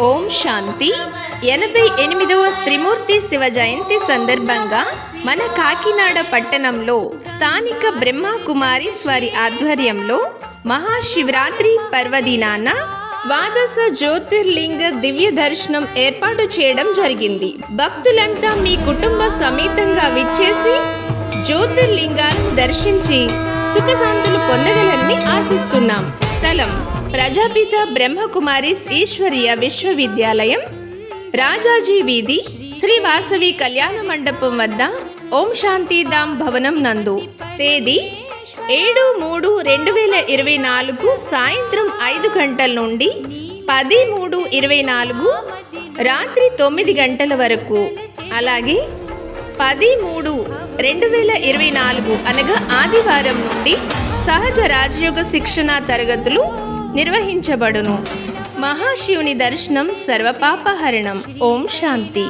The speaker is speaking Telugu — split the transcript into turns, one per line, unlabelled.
ఓం శాంతి. 88వ త్రిమూర్తి శివ జయంతి సందర్భంగా మన కాకినాడ పట్టణంలో స్థానిక బ్రహ్మకుమారీస్ వారి ఆధ్వర్యంలో మహాశివరాత్రి పర్వదినాన ద్వాదశ జ్యోతిర్లింగ దివ్య దర్శనం ఏర్పాటు చేయడం జరిగింది. భక్తులంతా మీ కుటుంబ సమేతంగా విచ్చేసి జ్యోతిర్లింగాలను దర్శించి సుఖశాంతులు పొందగలని ఆశిస్తున్నాం. స్థలం: ప్రజాపిత బ్రహ్మకుమారీస్ ఈశ్వరీయ విశ్వవిద్యాలయం, రాజాజీ వీధి, శ్రీ వాసవి కళ్యాణ మండపం వద్ద ఓం శాంతిధామ్ భవనం నందు. తేదీ 7/3/2024 సాయంత్రం 5 గంటల నుండి 10/3/24 రాత్రి 9 గంటల వరకు. అలాగే 10/3/2024 అనగా ఆదివారం నుండి సహజ రాజయోగ శిక్షణ తరగతులు నిర్వహించబడును. మహాశివుని దర్శనం సర్వపాపహరణం. ఓం శాంతి.